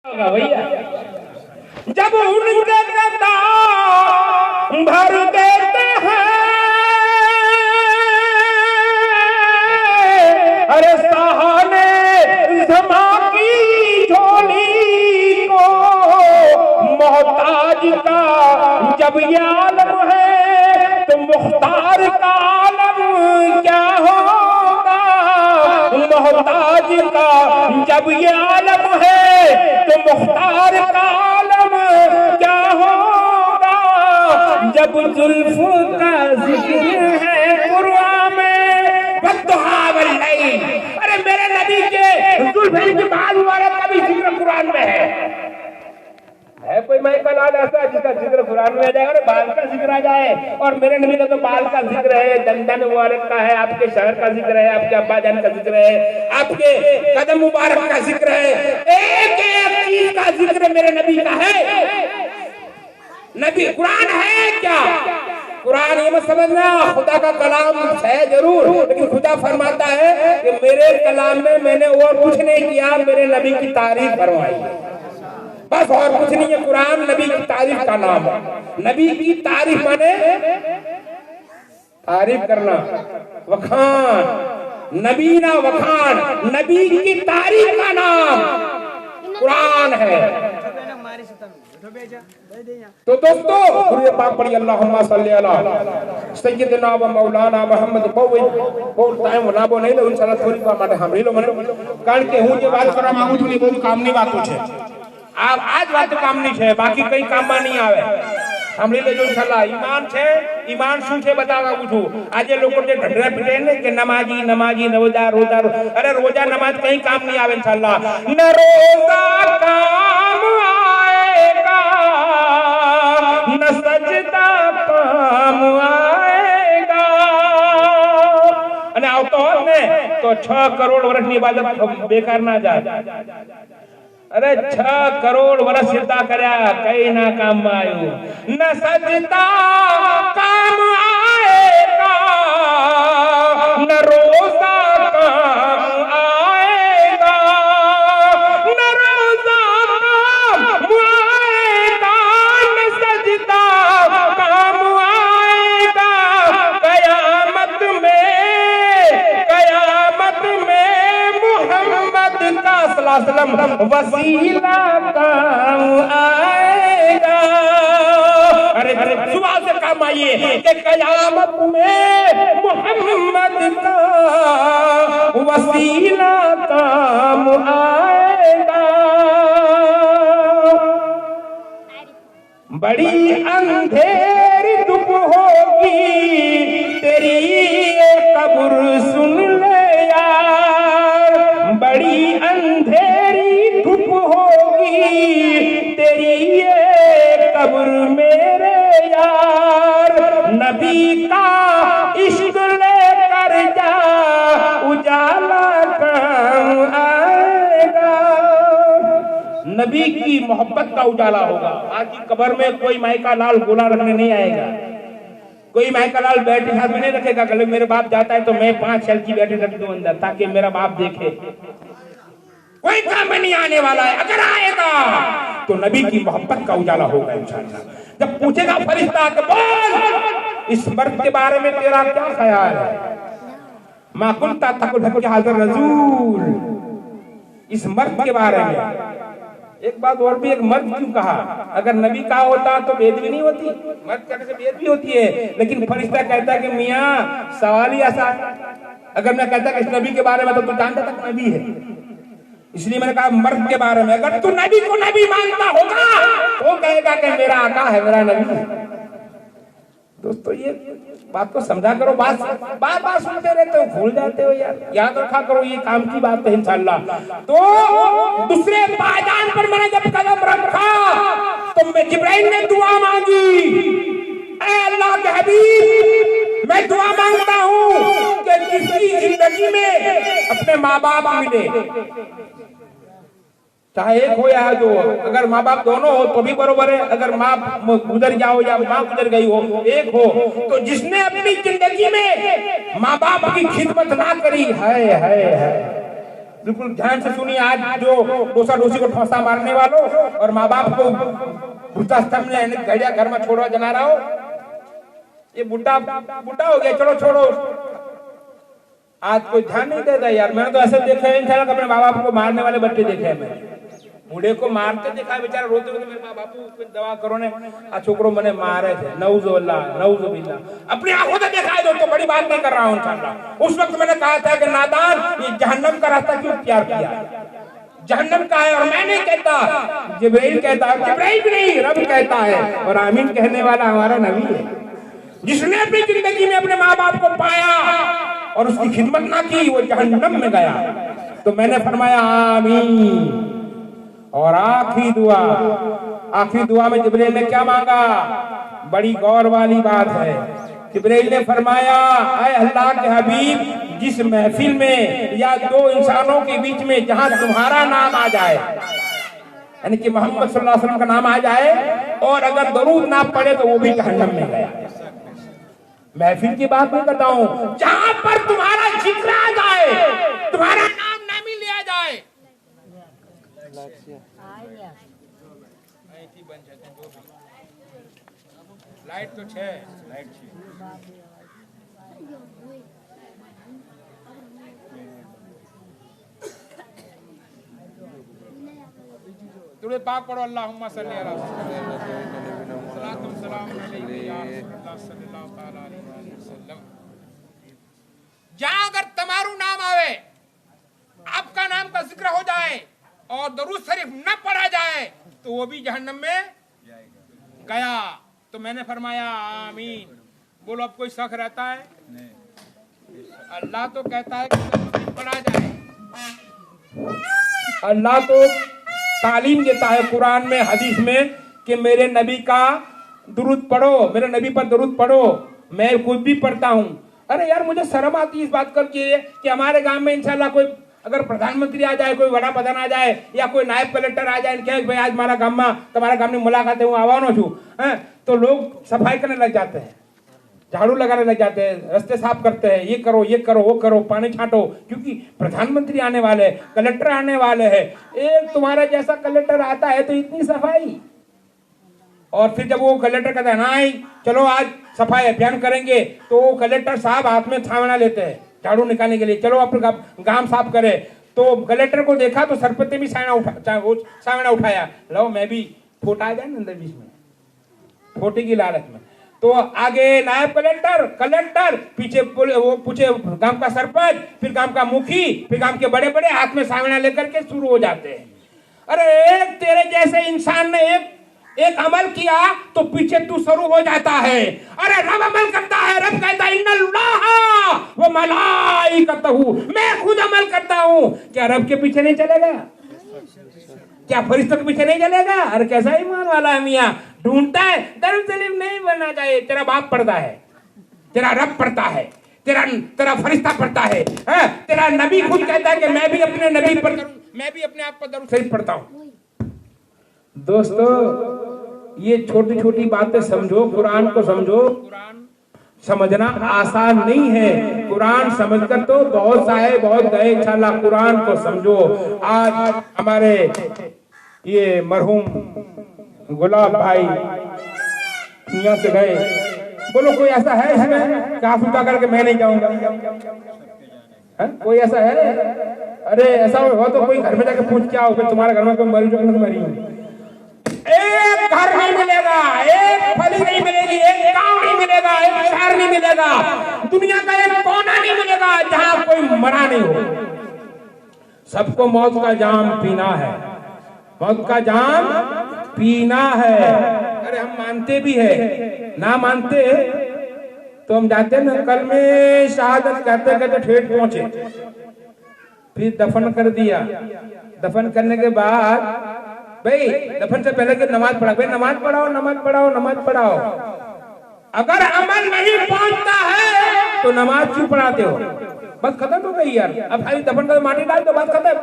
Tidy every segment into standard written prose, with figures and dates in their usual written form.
भैया जब उनके कदम भर देते हैं, अरे सहाने जमा की झोली को, मोहताज का जब ये आलम है तो मुख्तार का आलम क्या होगा। मोहताज का जब ये आलम है तो मुख्तार का आलम क्या होगा। जब जुल्फ का जिक्र है कुरान में, अरे मेरे नबी के जुल्फ के बाल वाला का भी जिक्र कुरान में है कोई मैं का लाल ऐसा जिसका जिक्र कुरान में आ जाएगा, अरे बाल का जिक्र आ जाए। और मेरे नबी का तो बाल का जिक्र है, दंदन मुबारक का है, आपके शहर का जिक्र है, आपके अब्बा जान का जिक्र है, आपके कदम मुबारक का जिक्र है, एक एक चीज का जिक्र मेरे नबी का है। नबी कुरान है क्या? कुरान ये मत समझना खुदा का कलाम है जरूर, लेकिन खुदा फरमाता है कि मेरे कलाम में मैंने और कुछ नहीं किया, मेरे नबी की तारीफ फरमाई, बस और कुछ नहीं है। कुरान नबी की तारीफ का नाम है। नबी की तारीफ माने तारीफ करना, वखान, नबीना वखान, नबी की तारीफ का नाम कुरान है। तो दोस्तों पाक पढ़िए अल्लाहुम्मा सल्ली अला सय्यिदना व मौलाना मोहम्मद बहुत टाइम बनाबो नहीं लो इंशाल्लाह थोड़ी बात माटे हमरी लो मने कारण के હું જે વાત કરવા માંગુ છું ને બહુ કામની વાતો છે। आज बात काम नहीं है, बाकी कई काम में नहीं आवे। हमरी ले जो इंशाल्लाह ईमान छे, ईमान શું છે बतावा पूछू। आज ये लोग जे ढडरा पीटे ने कि नमाजी नमाजी रोजा रोजा, अरे रोजा नमाज कहीं काम नहीं आवे इंशाल्लाह। न रोजा काम आएगा न सजदा काम आएगा। અને આવતો હોત ને તો 6 કરોડ વર્ષની ઇબાદત બેકાર ના જાય। अरे 6 करोड़ वर्ष सिद्धा करया कई ना काम में आयु, न सजदा काम आएगा न रोजा काम आएगा, न रोजा काम आएगा न सजदा काम आएगा। कयामत में मोहम्मद का सल्लल्लाहु अलैहि वसीला काम आएगा। अरे सुबह से काम आइए कि कयामत में मोहम्मद का वसीला काम आएगा। बड़ी अंधेरी धूप होगी तेरी ये कब्र सुन ले यार, बड़ी अंधेरी धूप होगी तेरी ये कब्र मेरे यार। नबी का इश्क लेकर जा उजाला काम आएगा। नबी की मोहब्बत का उजाला होगा। आज की कब्र में कोई माई का लाल गोला रखने नहीं आएगा, कोई माई का लाल बैटरी साथ में नहीं रखेगा। कल मेरे बाप जाता है तो मैं 5 सेल की बैटरी रख दूं अंदर ताकि मेरा बाप देखे। कोई काम में नहीं आने वाला है, अगर आएगा तो नबी की मोहब्बत का उजाला होगा इंशाअल्लाह। जब पूछेगा फरिश्ता कि बोल इस मर्द के बारे में तेरा क्या ख्याल है, मा कुंता तकुल हक हाज़िर रसूल, इस मर्द के बारे में। एक बात और भी, एक मर्द क्यों कहा? अगर नबी कहा होता तो बेदबी नहीं होती, मर्द कहने से बेदबी होती है। लेकिन फरिश्ता कहता है कि मियाँ सवाल ही ऐसा, अगर मैं कहता कि इस नबी के बारे में तो तू जानता तक नबी है, इसलिए मैंने कहा मर्द के बारे में। अगर तू नबी को नबी मानता होगा तो कहेगा कि मेरा आका है, मेरा नबी है। दोस्तों ये बात को समझा करो, बात बार बार सुनते रहते हो, भूल जाते हो यार, याद रखा करो, ये काम की बात है इंशाअल्लाह। तो दूसरे पायदान पर मैंने जब कदम रखा तो मैं जिब्राइल ने दुआ मांगी, ऐ अल्लाह के हबीब मैं दुआ मांगता हूँ कि जिसकी जिंदगी में अपने माँ बाप मिले, चाहे एक हो या दो, अगर माँ बाप दोनों हो तो भी बरोबर है, अगर माँ गुजर जाओ या माँ गुजर गई हो, एक हो, तो जिसने अपनी जिंदगी में माँ बाप की खिदमत ना करी है बिल्कुल ध्यान से सुनिए। आज जो डोसा डोसी को ठोसा मारने वालों और माँ बाप को वृद्धाश्रम में घड़िया घर में छोड़वा जना रहा हो, ये बुढ़ा बुढ़ा हो गया, चलो छोड़ो। आज कोई ध्यान नहीं देता यार। मैंने तो ऐसे देखा है इंशाल्लाह अपने माँ बाप को मारने वाले बच्चे देखे हैं। मैंने बूढ़े को मारते देखा, बेचारा रोते हुए मेरे माँ बापू दवा करो ने आ छोकरो मने मारे थे, नऊजुबिल्लाह। अपनी आंखों से देखा है दोस्तों, बड़ी बात नहीं कर रहा हूँ इंशाल्लाह। उस वक्त मैंने कहा था कि नादान, ये जहन्नम का रास्ता क्यों तैयार किया, जहन्नम का है। और मैं नहीं कहता, जिब्राइल कहता है, जिब्राइल भी नहीं, रब कहता है। और आमीन कहने वाला हमारा नबी है, जिसने अपनी जिंदगी में अपने माँ बाप को पाया और उसकी खिदमत ना की, वो जहन्नम में गया। तो मैंने फरमाया आमीन। और आखिरी दुआ में जिब्राइल ने क्या मांगा, बड़ी गौर वाली बात है। जिब्राइल ने फरमाया, ऐ अल्लाह के हबीब, जिस महफिल में या दो इंसानों के बीच में जहां तुम्हारा नाम आ जाए, यानी कि मोहम्मद सल्लल्लाहु अलैहि वसल्लम का नाम आ जाए, और अगर दरूद ना पड़े तो वो भी जहन्नम में गया। महफिल की बात नहीं करता हूँ, जहां पर तुम्हारा जिक्र आ जाए, तुम्हारा नाम नाम ही लिया जाए। लाइट तो छे, लाइट तुड़े पाक पढ़ो, अल्लाहुम्मा सल्ली अला सल्लल्लाहु अलैहि वसल्लम। जहां अगर तुम्हारू नाम आवे, आपका नाम का जिक्र हो जाए और दरूद शरीफ न पढ़ा जाए, तो वो भी जहन्नम में गया। तो मैंने फरमाया आमीन। बोलो अब कोई शक रहता है? नहीं। अल्लाह तो कहता है कि दरूद पढ़ा जाए, अल्लाह तो तालीम देता है कुरान में, हदीस में, कि मेरे नबी का दुरूद पढ़ो, मेरे नबी पर दुरूद पढ़ो। मैं खुद भी पढ़ता हूँ। अरे यार मुझे शर्म आती है इस बात करके कि हमारे गांव में इंशाल्लाह कोई अगर प्रधानमंत्री आ जाए, कोई बड़ा प्रधान आ जाए, या कोई नायब कलेक्टर आ जाए, क्या भाई आज हमारा गांव में तुम्हारा गांव में मुलाकात है, आवानो छू, तो लोग सफाई करने लग जाते हैं, झाड़ू लगाने लग जाते हैं, रास्ते साफ करते हैं, ये करो वो करो, पानी छांटो, क्योंकि प्रधानमंत्री आने वाले, कलेक्टर आने वाले हैं। एक तुम्हारा जैसा कलेक्टर आता है तो इतनी सफाई, और फिर जब वो कलेक्टर कहता है ना चलो आज सफाई अभियान करेंगे, तो कलेक्टर साहब हाथ में छावना लेते हैं झाड़ू निकालने के लिए, चलो अपना गांव साफ करे। तो कलेक्टर को देखा तो सरपति भी सावना उठाया, लो मैं भी फोटा जाए ना अंदर बीच में, फोटे की लालच में। तो आगे नायब कलेक्टर पीछे वो पूछे गांव का सरपंच, फिर गांव का मुखी, फिर गांव के बड़े बड़े हाथ में सावना लेकर के शुरू हो जाते हैं। अरे एक तेरे जैसे इंसान ने एक अमल किया तो पीछे तू शुरू हो जाता है। अरे रब अमल करता है, रब कहता है इन्नल्लाह व मलाइकतहू, मैं खुद अमल करता हूँ। क्या रब के पीछे नहीं चलेगा? क्या फरिश्तों के पीछे नहीं चलेगा? अरे कैसा ईमान वाला है मियाँ, ढूंढता है। दरूद शरीफ नहीं बनना चाहिए, तेरा बाप पढ़ता है, तेरा रब पढ़ता है, तेरा फरिश्ता पढ़ता है, तेरा नबी खुद कहता है कि मैं भी अपने नबी पर, मैं भी अपने आप पर दरूद शरीफ पढ़ता हूँ। दोस्तों ये छोटी छोटी बातें समझो, कुरान को समझो। कुरान समझना आसान नहीं है, कुरान समझकर तो बहुत साहे बहुत गए। इंशाल्लाह कुरान को समझो। आज हमारे ये मरहूम गुलाब भाई दुनिया से गए, बोलो कोई ऐसा है इसमें काफ उठा करके मैं नहीं जाऊंगा? कोई ऐसा है? अरे ऐसा हो तो कोई घर में जाके पूछ के आओ कि तुम्हारे घर में कोई मरी जो नहीं मरी। एक घर नहीं मिलेगा, एक फली नहीं मिलेगी, एक गांव नहीं मिलेगा, एक शहर नहीं मिलेगा, दुनिया का एक कोना नहीं मिलेगा जहां कोई मरा नहीं हो। सबको मौत का जाम पीना है, मौत का जाम पीना है। अरे हम मानते भी है, ना मानते तो हम जाते ना कल में शहादत कहते कहते ठेठ पहुंचे, फिर दफन कर दिया। दफन करने के बाद भाई दफन से पहले के नमाज पढ़ा, भाई नमाज पढ़ाओ नमाज पढ़ाओ नमाज पढ़ाओ। अगर अमल नहीं पहुंचता है तो नमाज क्यों पढ़ाते हो? बस खत्म हो गई यार। अब खाली दफन कर माटी डाल दो, बस खत्म।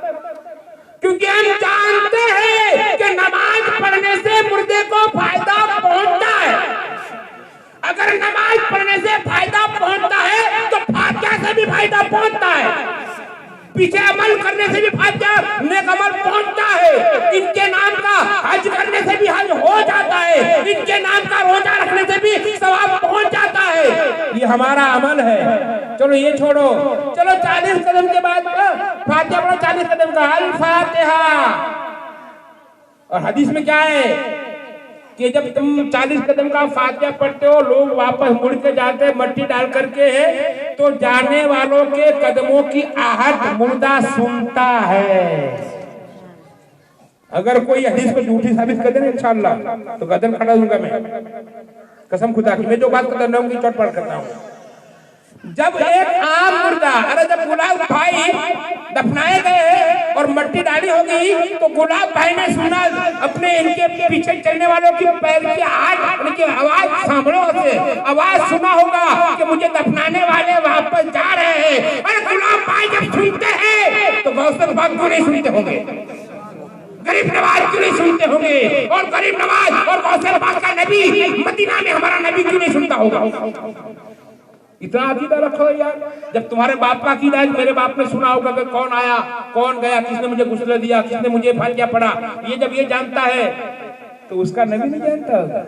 क्योंकि हम जानते हैं कि नमाज पढ़ने से मुर्दे को फायदा पहुंचता है। अगर नमाज पढ़ने से फायदा पहुंचता है तो फातिहा से भी फायदा पहुंचता है। पीछे अमल करने से भी फायदा, नेक अमल पहुंचता है। इनके नाम का हज करने से भी हज हो जाता है, इनके नाम का रोजा रखने से भी सवाब पहुंच जाता है। ये हमारा अमल है। चलो ये छोड़ो, चलो 40 कदम के बाद फातिहा पढ़ो, 40 कदम का अल फातिहा। और हदीस में क्या है कि जब तुम 40 कदम का फातिहा पढ़ते हो, लोग वापस मुड़ के जाते हैं मट्टी डाल करके, तो जाने वालों के कदमों की आहट मुर्दा सुनता है। अगर कोई हदीस को झूठी साबित कर दे ना इंशाअल्लाह, तो गर्दन खड़ा दूंगा मैं, कसम खुदा की। मैं जो बात करता हूँ चौट पढ़ करता हूँ। जब एक आम मुर्दा, अरे जब गुलाब भाई दफनाए गए और मट्टी डाली होगी, तो गुलाब भाई ने सुना अपने इनके पीछे चलने वालों की पैर की आहट, उनकी आवाज सांभरों से आवाज सुना होगा कि मुझे दफनाने वाले वापस जा रहे हैं। अरे गुलाब भाई जब सुनते हैं तो गौसर बाग क्यों नहीं सुनते होंगे, गरीब नवाज क्यों नहीं सुनते होंगे, और गरीब नवाज और गौसर बाग का नबी मदीना में हमारा नबी क्यों नहीं सुनता होगा। इतना अकीदा रखो यार। जब तुम्हारे बाप का अकीदा है, मेरे बाप ने सुना होगा कि कौन आया कौन गया, किसने मुझे गुस्ल दिया, किसने मुझे फातिहा पढ़ा, ये जब ये जानता है तो उसका नबी नहीं जानता होगा।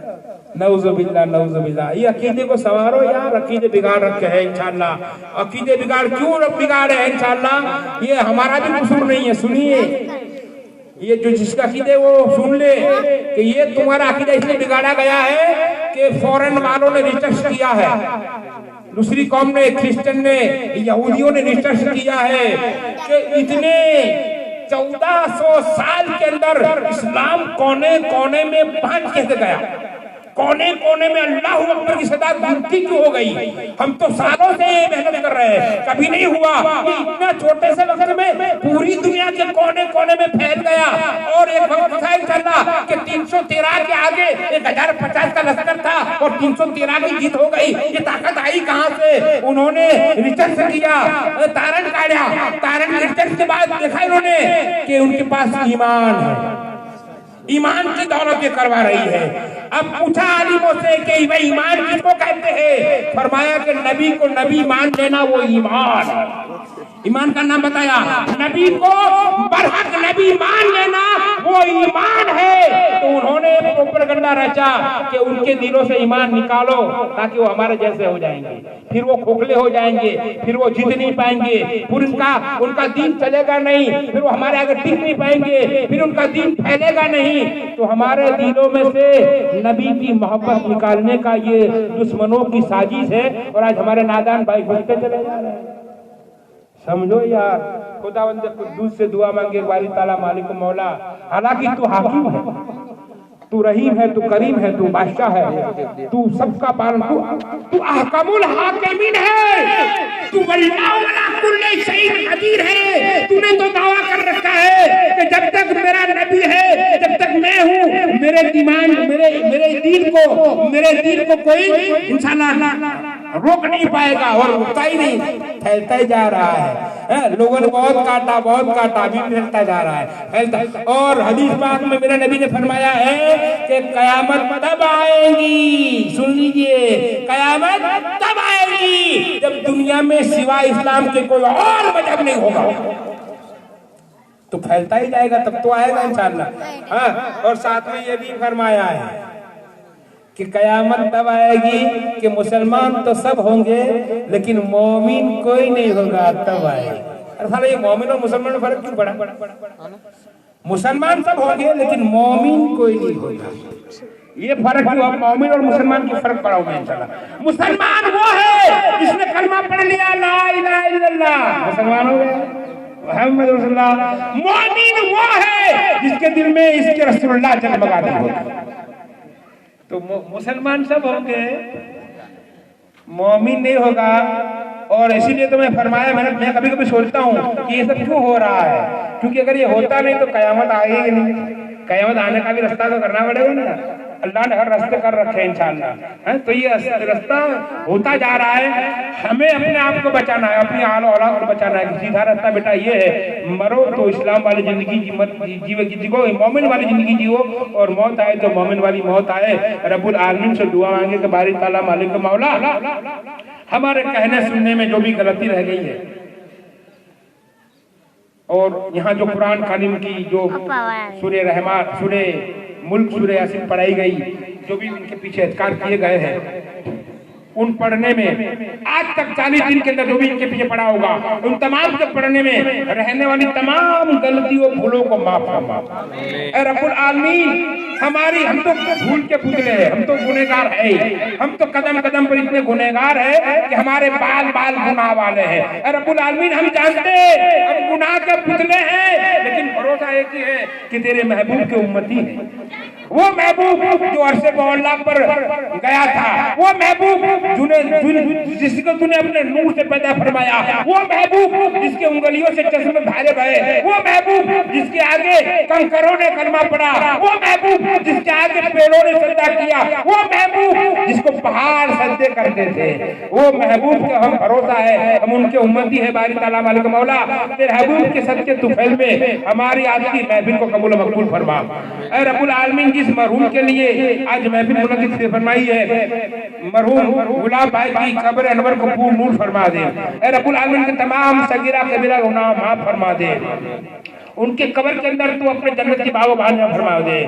नऊजुबिल्लाह नऊजुबिल्लाह। ये अकीदे को संवारो यार, अकीदे बिगाड़ रखे हैं इंशाअल्लाह। अकीदे बिगाड़ क्यों बिगाड़े हैं इंशाअल्लाह, ये हमारा भी कसूर नहीं है। सुनिए, ये जो जिसका अकीदे वो सुन ले कि ये तुम्हारा अकीदा इसलिए बिगाड़ा गया है कि फॉरेन वालों ने रिसर्च किया है, दूसरी कौम ने, क्रिश्चियन ने, यहूदियों ने रिसर्च किया है कि इतने 1400 साल के अंदर इस्लाम कोने कोने में पहुंच कैसे गया, कोने कोने में अल्लाह अकबर की सदा गुनती क्यों हो गई। हम तो सालों से मेहनत कर रहे हैं, कभी नहीं हुआ कि इतना छोटे से वक्त में पूरी दुनिया के कोने कोने में फैल गया। और एक वक्त था इंशाअल्लाह कि 313 के आगे 1050 का लश्कर था और 313 की जीत हो गई। ये ताकत आई कहां से? उन्होंने रिसर्च किया, तारण काढ़ा, तारण रिसर्च के बाद देखा इन्होंने कि उनके पास ईमान है, ईमान की दौलत ये करवा रही है। अब पूछा आलिमों से कि भाई ईमान किसको कहते हैं? फरमाया कि नबी को नबी मान लेना वो ईमान है। ईमान का नाम बताया, नबी को बरहक नबी मान लेना वो ईमान है। तो उन्होंने प्रोपेगेंडा रचा कि उनके दिलों से ईमान निकालो ताकि वो हमारे जैसे हो जाएंगे, फिर वो खोखले हो जाएंगे, फिर वो जीत नहीं पाएंगे, फिर उनका दीन चलेगा नहीं, फिर वो हमारे आगे टिक नहीं पाएंगे, फिर उनका दीन फैलेगा नहीं। तो हमारे दिलों में से नबी की मोहब्बत निकालने का ये दुश्मनों की साजिश है। और आज हमारे नादान भाई घुसते चले जा रहे हैं। समझो यार, खुदावंद कुद्दूस से दुआ मांगे बारी ताला मालिक मौला, हालांकि तू हाकिम है, तू रहीम है, तू करीम है, तू बादशाह है, तू सबका पालन, तू अहकमुल हाकिमीन है, तू वल्लाहु अला कुल्ली शैइन कदीर है। तूने तो दावा कर रखा है कि जब तक मेरा नबी है, जब तक मैं हूँ, मेरे दीन को कोई इंशाअल्लाह रोक नहीं पाएगा। और रुकता ही नहीं, फैलता ही जा रहा है। लोगों ने बहुत काटा, अभी फैलता जा रहा है, फैलता। और हदीस पाक में मेरे नबी ने फरमाया है कि कयामत तब आएगी, सुन लीजिए, कयामत तब आएगी जब दुनिया में सिवाय इस्लाम के कोई और मजहब नहीं होगा। तो फैलता ही जाएगा, तब तो आएगा इंशाअल्लाह। हाँ, और साथ में ये भी फरमाया है कि कयामत तब आएगी कि मुसलमान तो सब होंगे लेकिन मोमिन कोई नहीं होगा, तब आएगी। अरे साला ये मोमिन और मुसलमान में फर्क क्यों पड़ा? मुसलमान सब होंगे लेकिन मोमिन कोई नहीं होगा, ये फर्क क्यों? मोमिन और मुसलमान की फर्क पड़ा होगा इंशाअल्लाह। मुसलमान वो है जिसने कलमा पढ़ लिया, ला इलाहा इल्लल्लाह, मुसलमान हो गया, मुहम्मद रसूलुल्लाह। मोमिन वो है जिसके दिल में इसके रसूलुल्लाह जगमगाती हो। तो मुसलमान सब होंगे, मोमिन नहीं होगा। और इसीलिए तो मैं फरमाया, मैं कभी कभी सोचता हूँ कि ये सब क्यों हो रहा है, क्योंकि अगर ये होता नहीं तो कयामत आएगी नहीं। कयामत आने का भी रास्ता तो करना पड़ेगा ना, अल्लाह ने हर रास्ते कर रखे हैं इंशाअल्लाह। तो ये रास्ता होता जा रहा है, हमें अपने आप को बचाना है, अपनी आल औलाद को बचाना है। सीधा रास्ता बेटा ये है, मरो तो इस्लाम वाली जिंदगी जियो, मोमिन वाली जिंदगी जियो, और मौत आए तो मोमिन वाली मौत आए। रब्बुल आलमीन से दुआ मांगे कि बारी ताला मालिक मौला हमारे कहने सुनने में जो भी गलती रह गई है और यहाँ जो कुरान करीम की जो सूरे रहमान, सूरे मुल्क, सूरे यासीन पढ़ाई गई, जो भी उनके पीछे अज़कार किए गए हैं, उन पढ़ने में आज तक 40 दिन के अंदर जो भी इनके पीछे पड़ा होगा, उन तमाम के पढ़ने में रहने वाली तमाम गलतियों भूलों को माफ फरमा। ऐ रब्बुल आलमीन, हम तो भूल के पुतले हैं, हम तो गुनहगार है, हम तो कदम कदम पर इतने गुनहगार है कि हमारे बाल बाल गुनाह वाले हैं। ऐ रब्बुल आलमीन, हम जानते हैं हम गुनाह के पुतले हैं, लेकिन भरोसा एक ही है कि तेरे महबूब के उम्मती है। वो महबूब जो अरसे मौला पर गया था, वो महबूब जिसको तूने अपने नूर से पैदा फरमाया, वो महबूब जिसके उंगलियों से चश्मे धारे बहे, वो महबूब जिसके आगे कंकरों ने कलमा पड़ा, वो महबूब जिसके आगे पेड़ों ने सजदा किया, वो महबूब जिसको पहाड़ सजदे करते थे, वो महबूब का हम भरोसा है, हम उनके उम्मती है। बारी ताला मालिक मौला, तेरे महबूब के सदके तुफैल में हमारी आज की महफिल को कबूल मकबूल फरमा। ऐ रब्बुल आलमीन, जिस मरहूम के लिए आज महफिल मुनक़्क़िद फरमाई है, मरहूम गुलाब भाई की कब्र अनवर को पूर्ण नूर फरमा दे। ऐ रब्बुल आलमीन, के तमाम सगीरा कबीरा गुनाह माफ फरमा दे। उनके कब्र के अंदर तू अपने जन्नत की बागबान फरमा दे।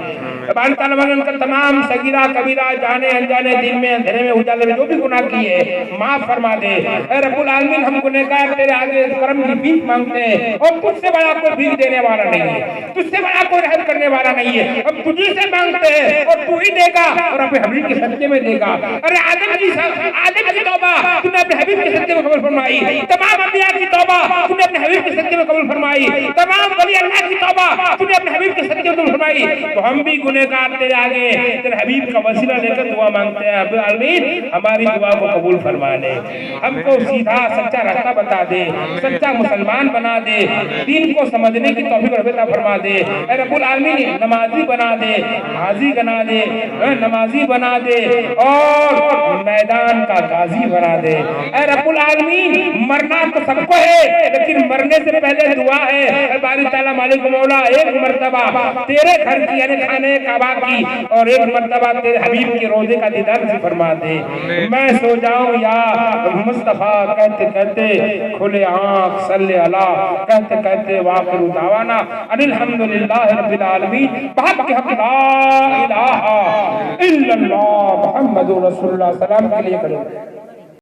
उनका तमाम सगीरा कबीरा, जाने अनजाने, दिन में अंधेरे में उजाले में जो भी गुनाह किए माफ फरमा दे। ऐ रब्बुल आलमीन, हम गुनहगार तेरे आगे करम की भीख मांगते हैं, और तुझसे बड़ा कोई भीख देने वाला नहीं है, तुझसे बड़ा कोई रहम करने वाला नहीं है। हम तुझी से मांगते हैं और तू ही देगा, और अपने हबीब के सदके में देगा। अरे आदम की तौबा तूने अपने हबीब के सदके में कबूल फरमाई, तमाम अंबिया की तौबा तूने अपने हबीब के सदके में कबूल फरमाई, तमाम अल्लाह की तौबा तूने अपने हबीब के सदके में फरमाई। तो हम भी गुनहगार तेरे आगे तेरे हबीब का वसीला लेकर दुआ मांगते हैं। रब्बुल आलमीन, हमारी दुआ को कबूल फरमा ले, हमको सीधा सच्चा रास्ता बता दे, सच्चा मुसलमान बना दे, दीन को समझने की तौफीक अता फरमा दे। ऐ रब्बुल आलमीन, नमाजी बना दे, हाजी बना दे, नमाजी बना दे, और मैदान का गाजी बना दे। ऐ रब्बुल आलमीन, मरना तो सबको है, लेकिन मरने से पहले दुआ है बारी ताला मालिक मौला, एक मर्तबा तेरे घर की यानी खाने काबा की, और एक मर्तबा तेरे हबीब के रोजे का दीदार से फरमा दे। मैं सो जाऊं या मुस्तफा कहते कहते, खुले आंख सल्ले अला कहते कहते, वाखिरु दावाना अनिल हम्दुलिल्लाहि रब्बिल आलमीन, बहक हक ला इलाहा इल्लल्लाह मुहम्मदुर रसूलुल्लाह। सलाम के लिए करें।